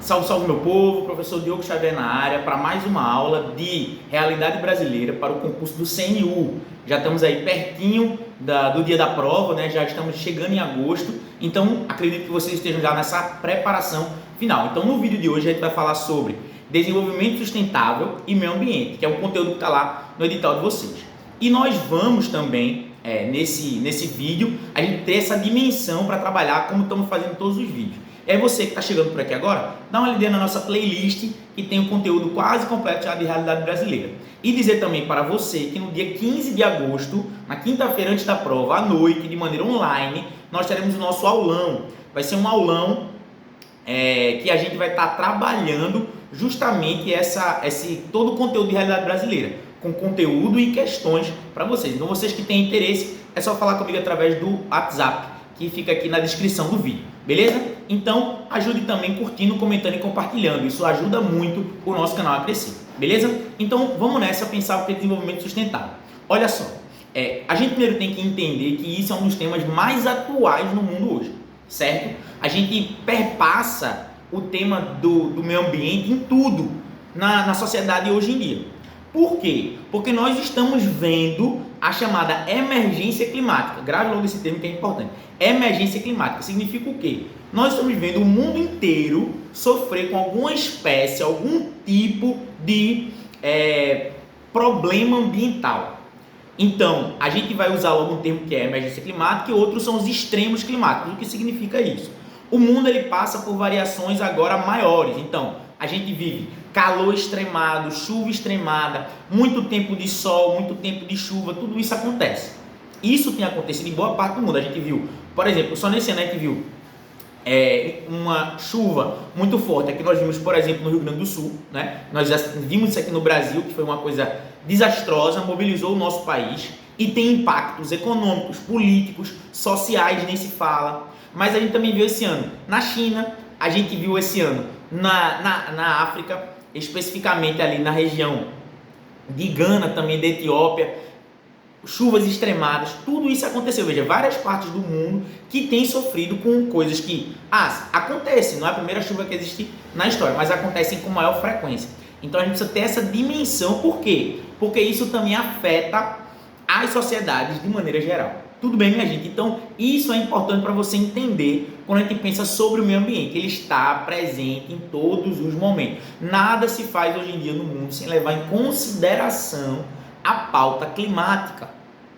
Salve, salve meu povo, professor Diogo Xavier na área para mais uma aula de realidade brasileira para o concurso do CNU. Já estamos aí pertinho do dia da prova, né? Já estamos chegando em agosto, então acredito que vocês estejam já nessa preparação final. Então no vídeo de hoje a gente vai falar sobre desenvolvimento sustentável e meio ambiente, que é o conteúdo que está lá no edital de vocês. E nós vamos também, nesse vídeo, a gente ter essa dimensão para trabalhar como estamos fazendo todos os vídeos. É você que está chegando por aqui agora, dá uma olhadinha na nossa playlist que tem o conteúdo quase completo já de realidade brasileira. E dizer também para você que no dia 15 de agosto, na quinta-feira antes da prova, à noite, de maneira online, nós teremos o nosso aulão. Vai ser um aulão que a gente vai estar trabalhando justamente todo o conteúdo de realidade brasileira, com conteúdo e questões para vocês. Então vocês que têm interesse, é só falar comigo através do WhatsApp, que fica aqui na descrição do vídeo, beleza? Então, ajude também curtindo, comentando e compartilhando. Isso ajuda muito o nosso canal a crescer, beleza? Então, vamos nessa pensar o que é desenvolvimento sustentável. Olha só, a gente primeiro tem que entender que isso é um dos temas mais atuais no mundo hoje, certo? A gente perpassa o tema do meio ambiente em tudo na sociedade hoje em dia. Por quê? Porque nós estamos vendo a chamada emergência climática. Grave logo esse termo que é importante. Emergência climática significa o quê? Nós estamos vendo o mundo inteiro sofrer com alguma espécie, algum tipo de problema ambiental. Então, a gente vai usar logo um termo que é emergência climática e outros são os extremos climáticos. O que significa isso? O mundo ele passa por variações agora maiores. Então, a gente vive calor extremado, chuva extremada, muito tempo de sol, muito tempo de chuva, tudo isso acontece. Isso tem acontecido em boa parte do mundo. A gente viu, por exemplo, só nesse ano a gente viu uma chuva muito forte. Aqui nós vimos, por exemplo, no Rio Grande do Sul, né? Nós já vimos isso aqui no Brasil, que foi uma coisa desastrosa, mobilizou o nosso país e tem impactos econômicos, políticos, sociais, nem se fala. Mas a gente também viu esse ano na China, a gente viu esse ano na África, especificamente ali na região de Gana, também da Etiópia, chuvas extremadas, tudo isso aconteceu. Veja, várias partes do mundo que têm sofrido com coisas que acontecem, não é a primeira chuva que existe na história, mas acontecem com maior frequência. Então a gente precisa ter essa dimensão. Por quê? Porque isso também afeta as sociedades de maneira geral. Tudo bem, minha gente? Então, isso é importante para você entender quando a gente pensa sobre o meio ambiente. Ele está presente em todos os momentos. Nada se faz hoje em dia no mundo sem levar em consideração a pauta climática,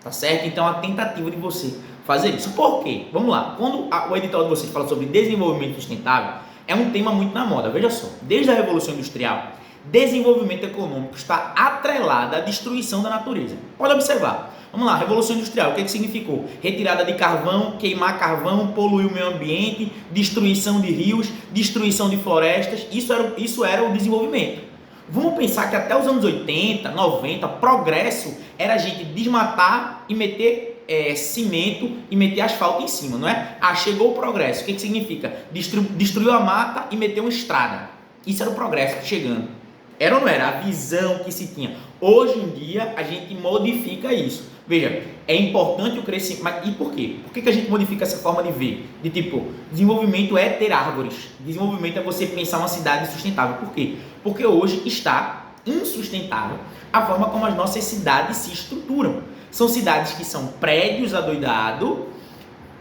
tá certo? Então, a tentativa de você fazer isso. Por quê? Vamos lá. Quando o edital de vocês fala sobre desenvolvimento sustentável, é um tema muito na moda. Veja só, desde a Revolução Industrial, desenvolvimento econômico está atrelado à destruição da natureza. Pode observar. Vamos lá, Revolução Industrial, o que significou? Retirada de carvão, queimar carvão, poluir o meio ambiente, destruição de rios, destruição de florestas, isso era o desenvolvimento. Vamos pensar que até os anos 80, 90, progresso era a gente desmatar e meter cimento e meter asfalto em cima, não é? Chegou o progresso, o que significa? Destruiu a mata e meteu uma estrada. Isso era o progresso chegando. Era ou não era? A visão que se tinha. Hoje em dia, a gente modifica isso. Veja, é importante o crescimento. Mas e por quê? Por que a gente modifica essa forma de ver? De tipo, desenvolvimento é ter árvores. Desenvolvimento é você pensar uma cidade sustentável. Por quê? Porque hoje está insustentável a forma como as nossas cidades se estruturam. São cidades que são prédios adoidados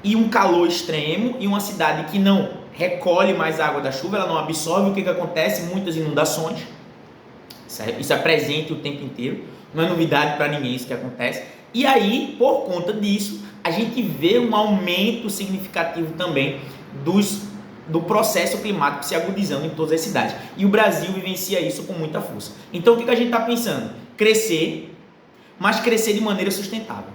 e um calor extremo e uma cidade que não recolhe mais a água da chuva, ela não absorve. O que acontece? Muitas inundações. Isso é presente o tempo inteiro, não é novidade para ninguém isso que acontece. E aí, por conta disso, a gente vê um aumento significativo também do processo climático se agudizando em todas as cidades. E o Brasil vivencia isso com muita força. Então, o que a gente está pensando? Crescer, mas crescer de maneira sustentável.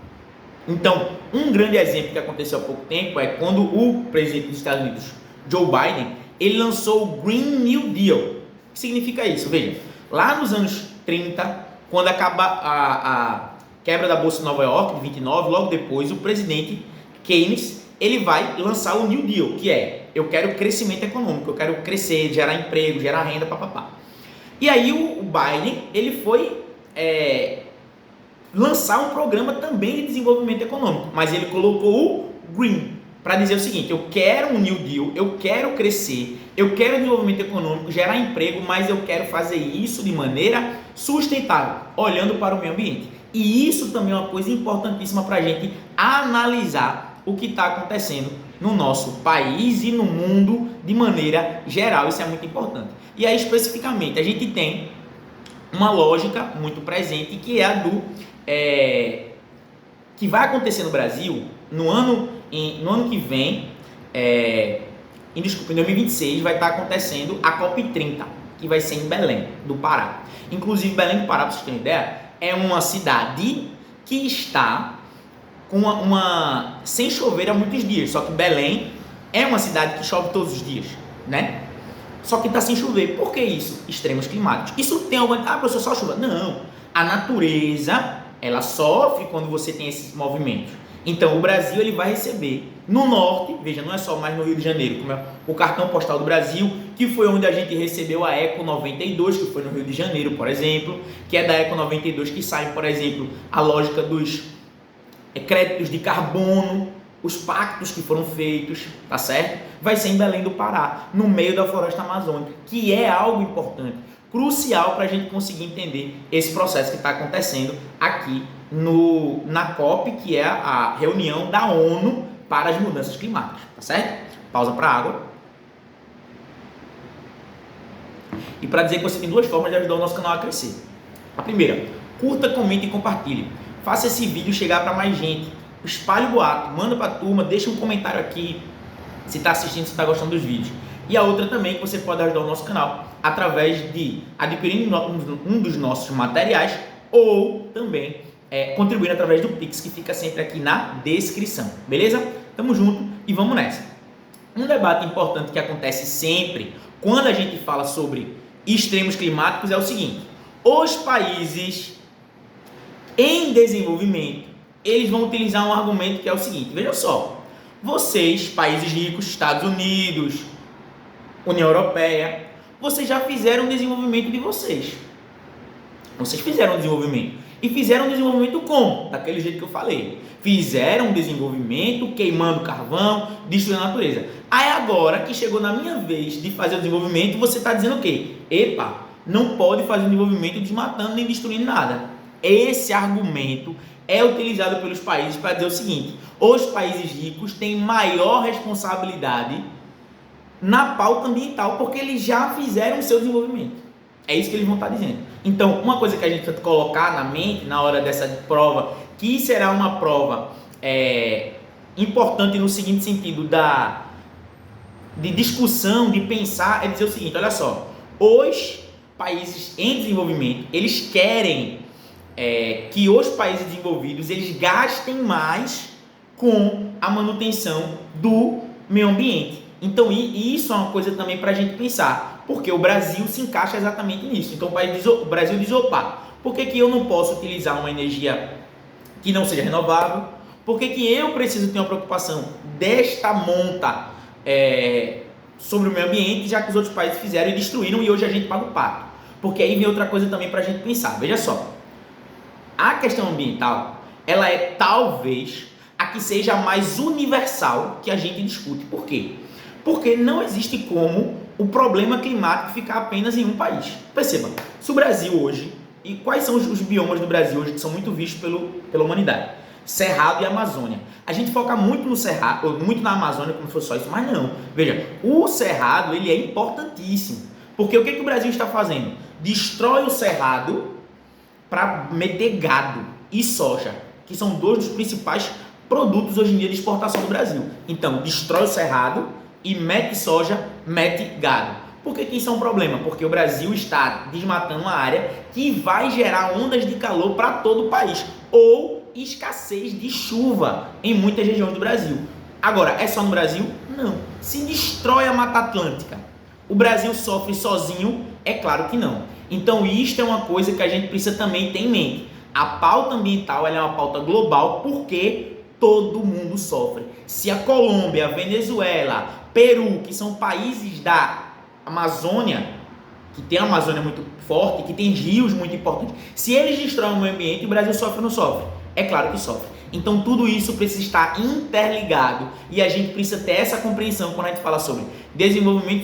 Então, um grande exemplo que aconteceu há pouco tempo é quando o presidente dos Estados Unidos, Joe Biden, ele lançou o Green New Deal. O que significa isso? Veja, lá nos anos 30, quando acaba a quebra da Bolsa de Nova York, de 29, logo depois, o presidente Keynes, ele vai lançar o New Deal, que é, eu quero crescimento econômico, eu quero crescer, gerar emprego, gerar renda, papapá. E aí o Biden, ele foi lançar um programa também de desenvolvimento econômico, mas ele colocou o Green, para dizer o seguinte: eu quero um New Deal, eu quero crescer, Eu quero desenvolvimento econômico, gerar emprego, mas eu quero fazer isso de maneira sustentável, olhando para o meio ambiente. E isso também é uma coisa importantíssima para a gente analisar o que está acontecendo no nosso país e no mundo de maneira geral. Isso é muito importante. E aí, especificamente, a gente tem uma lógica muito presente, que é a do que vai acontecer no Brasil no ano que vem, em 2026, vai estar acontecendo a COP30, que vai ser em Belém do Pará. Inclusive, Belém do Pará, para vocês terem ideia, é uma cidade que está com sem chover há muitos dias. Só que Belém é uma cidade que chove todos os dias, né? Só que está sem chover. Por que isso? Extremos climáticos. Isso tem alguma... professor, só chuva? Não. A natureza, ela sofre quando você tem esses movimentos. Então, o Brasil ele vai receber no norte, veja, não é só mais no Rio de Janeiro, como é o cartão postal do Brasil, que foi onde a gente recebeu a Eco 92, que foi no Rio de Janeiro, por exemplo, que é da Eco 92 que sai, por exemplo, a lógica dos créditos de carbono, os pactos que foram feitos, tá certo? Vai ser em Belém do Pará, no meio da floresta amazônica, que é algo importante, crucial para a gente conseguir entender esse processo que está acontecendo aqui na COP, que é a reunião da ONU para as mudanças climáticas, tá certo? Pausa para água. E para dizer que você tem duas formas de ajudar o nosso canal a crescer. A primeira, curta, comente e compartilhe. Faça esse vídeo chegar para mais gente. Espalhe o boato, manda para a turma, deixa um comentário aqui se está assistindo, se está gostando dos vídeos. E a outra também, que você pode ajudar o nosso canal através de adquirir um dos nossos materiais ou também contribuindo através do Pix, que fica sempre aqui na descrição. Beleza? Tamo junto e vamos nessa. Um debate importante que acontece sempre quando a gente fala sobre extremos climáticos é o seguinte: os países em desenvolvimento, eles vão utilizar um argumento que é o seguinte: veja só, vocês, países ricos, Estados Unidos, União Europeia, vocês já fizeram o desenvolvimento de vocês. Vocês fizeram o desenvolvimento. E fizeram o desenvolvimento como? Daquele jeito que eu falei. Fizeram o desenvolvimento queimando carvão, destruindo a natureza. Aí agora que chegou na minha vez de fazer o desenvolvimento, você está dizendo o quê? Epa, não pode fazer o desenvolvimento desmatando nem destruindo nada. Esse argumento é utilizado pelos países para dizer o seguinte: os países ricos têm maior responsabilidade na pauta ambiental porque eles já fizeram o seu desenvolvimento. É isso que eles vão estar dizendo. Então, uma coisa que a gente tem que colocar na mente na hora dessa prova, que será uma prova importante no seguinte sentido de discussão, de pensar, é dizer o seguinte: olha só, os países em desenvolvimento, eles querem que os países desenvolvidos eles gastem mais com a manutenção do meio ambiente. Então, isso é uma coisa também para a gente pensar, porque o Brasil se encaixa exatamente nisso. Então, o Brasil diz: opa, por que eu não posso utilizar uma energia que não seja renovável? Por que eu preciso ter uma preocupação desta monta sobre o meio ambiente, já que os outros países fizeram e destruíram e hoje a gente paga o pato? Porque aí vem outra coisa também para a gente pensar. Veja só, a questão ambiental, ela é talvez a que seja mais universal que a gente discute. Por quê? Porque não existe como o problema climático ficar apenas em um país. Perceba, se o Brasil hoje, e quais são os biomas do Brasil hoje que são muito vistos pela humanidade? Cerrado e Amazônia. A gente foca muito no Cerrado, ou muito na Amazônia como se fosse só isso, mas não. Veja, o Cerrado ele é importantíssimo. Porque o que o Brasil está fazendo? Destrói o Cerrado para meter gado e soja, que são dois dos principais produtos hoje em dia de exportação do Brasil. Então, destrói o Cerrado e mete soja, mete gado. Por que isso é um problema? Porque o Brasil está desmatando uma área que vai gerar ondas de calor para todo o país, ou escassez de chuva em muitas regiões do Brasil. Agora, é só no Brasil? Não. Se destrói a Mata Atlântica, o Brasil sofre sozinho? É claro que não. Então, isto é uma coisa que a gente precisa também ter em mente. A pauta ambiental ela é uma pauta global porque todo mundo sofre. Se a Colômbia, a Venezuela, Peru, que são países da Amazônia, que tem a Amazônia muito forte, que tem rios muito importantes, se eles destroem o meio ambiente, o Brasil sofre ou não sofre? É claro que sofre. Então tudo isso precisa estar interligado e a gente precisa ter essa compreensão quando a gente fala sobre desenvolvimento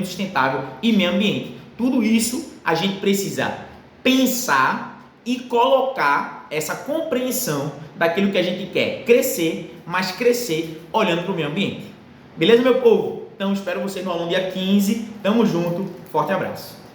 sustentável e meio ambiente. Tudo isso a gente precisa pensar e colocar essa compreensão daquilo que a gente quer crescer, mas crescer olhando para o meio ambiente. Beleza, meu povo? Então, espero você no aluno dia 15. Tamo junto. Forte abraço.